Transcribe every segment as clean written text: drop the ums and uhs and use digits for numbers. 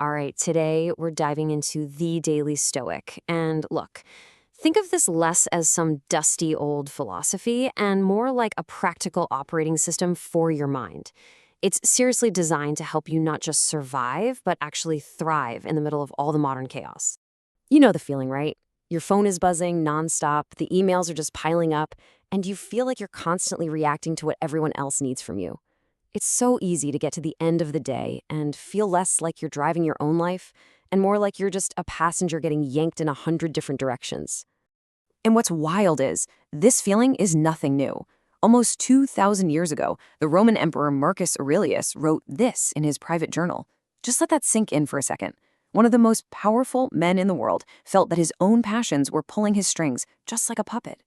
All right, today we're diving into the Daily Stoic. And look, think of this less as some dusty old philosophy and more like a practical operating system for your mind. It's seriously designed to help you not just survive, but actually thrive in the middle of all the modern chaos. You know the feeling, right? Your phone is buzzing nonstop, the emails are just piling up, and you feel like you're constantly reacting to what everyone else needs from you. It's so easy to get to the end of the day and feel less like you're driving your own life and more like you're just a passenger getting yanked in 100 different directions. And what's wild is, this feeling is nothing new. Almost 2,000 years ago, the Roman Emperor Marcus Aurelius wrote this in his private journal. Just let that sink in for a second. One of the most powerful men in the world felt that his own passions were pulling his strings, just like a puppet.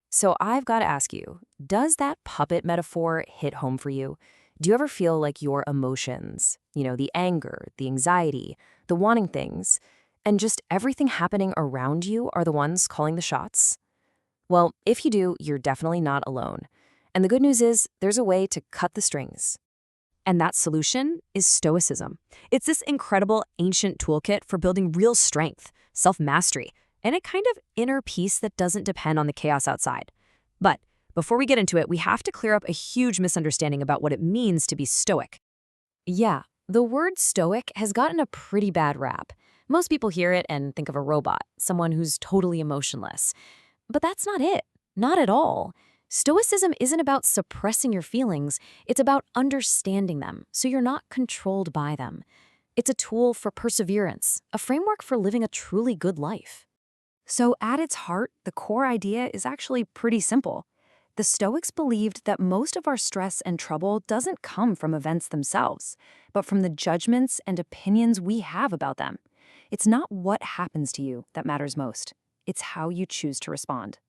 So I've got to ask you, does that puppet metaphor hit home for you? Do you ever feel like your emotions, the anger, the anxiety, the wanting things, and just everything happening around you are the ones calling the shots? Well, if you do, you're definitely not alone. And the good news is there's a way to cut the strings. And that solution is Stoicism. It's this incredible ancient toolkit for building real strength, self-mastery, and a kind of inner peace that doesn't depend on the chaos outside. But before we get into it, we have to clear up a huge misunderstanding about what it means to be stoic. Yeah, the word stoic has gotten a pretty bad rap. Most people hear it and think of a robot, someone who's totally emotionless. But that's not it. Not at all. Stoicism isn't about suppressing your feelings, it's about understanding them, so you're not controlled by them. It's a tool for perseverance, a framework for living a truly good life. So at its heart, the core idea is actually pretty simple. The Stoics believed that most of our stress and trouble doesn't come from events themselves, but from the judgments and opinions we have about them. It's not what happens to you that matters most. It's how you choose to respond.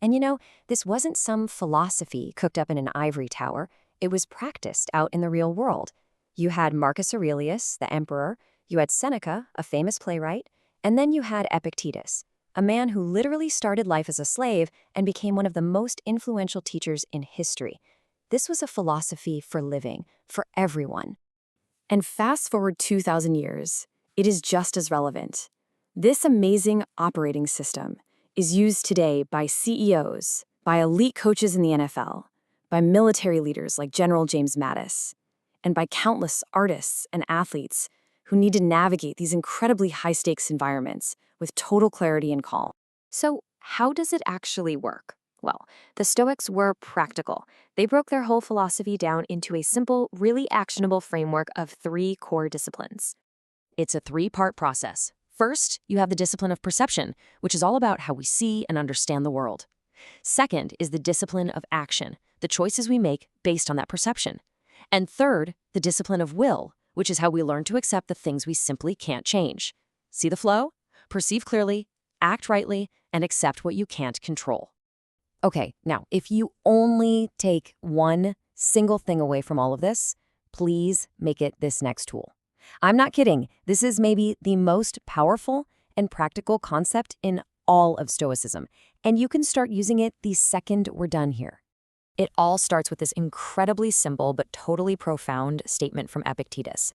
And this wasn't some philosophy cooked up in an ivory tower. It was practiced out in the real world. You had Marcus Aurelius, the emperor, you had Seneca, a famous playwright, and then you had Epictetus, a man who literally started life as a slave and became one of the most influential teachers in history. This was a philosophy for living, for everyone. And fast forward 2,000 years, it is just as relevant. This amazing operating system is used today by CEOs, by elite coaches in the NFL, by military leaders like General James Mattis, and by countless artists and athletes who need to navigate these incredibly high-stakes environments with total clarity and calm. So, how does it actually work? Well, the Stoics were practical. They broke their whole philosophy down into a simple, really actionable framework of 3 core disciplines. It's a 3-part process. First, you have the discipline of perception, which is all about how we see and understand the world. Second is the discipline of action, the choices we make based on that perception. And third, the discipline of will, which is how we learn to accept the things we simply can't change. See the flow? Perceive clearly, act rightly, and accept what you can't control. Okay, now, if you only take one single thing away from all of this, please make it this next tool. I'm not kidding. This is maybe the most powerful and practical concept in all of Stoicism, and you can start using it the second we're done here. It all starts with this incredibly simple but totally profound statement from Epictetus.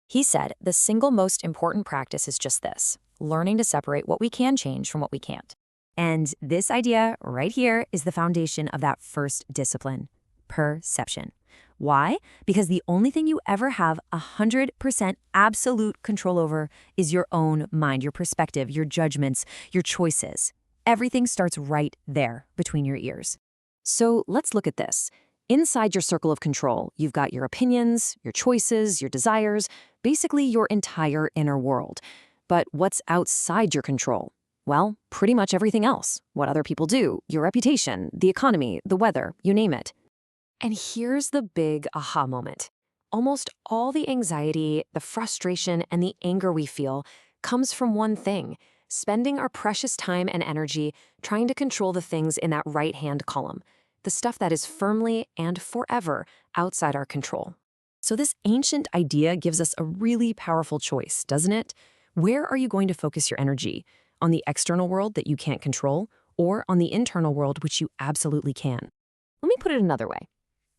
He said, the single most important practice is just this, learning to separate what we can change from what we can't. And this idea right here is the foundation of that first discipline, perception. Why? Because the only thing you ever have 100% absolute control over is your own mind, your perspective, your judgments, your choices. Everything starts right there between your ears. So let's look at this. Inside your circle of control, you've got your opinions, your choices, your desires, basically your entire inner world. But what's outside your control? Well, pretty much everything else. What other people do, your reputation, the economy, the weather, you name it. And here's the big aha moment. Almost all the anxiety, the frustration, and the anger we feel comes from one thing, spending our precious time and energy trying to control the things in that right-hand column, the stuff that is firmly and forever outside our control. So this ancient idea gives us a really powerful choice, doesn't it? Where are you going to focus your energy? On the external world that you can't control, or on the internal world which you absolutely can? Let me put it another way.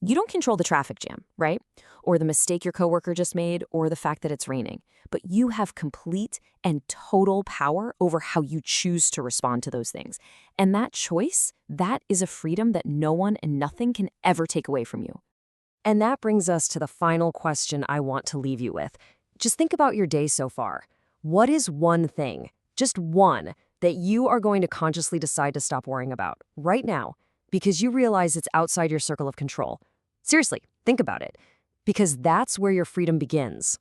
You don't control the traffic jam, right? Or the mistake your coworker just made, or the fact that it's raining. But you have complete and total power over how you choose to respond to those things. And that choice, that is a freedom that no one and nothing can ever take away from you. And that brings us to the final question I want to leave you with. Just think about your day so far. What is one thing, just one, that you are going to consciously decide to stop worrying about right now because you realize it's outside your circle of control? Seriously, think about it, because that's where your freedom begins.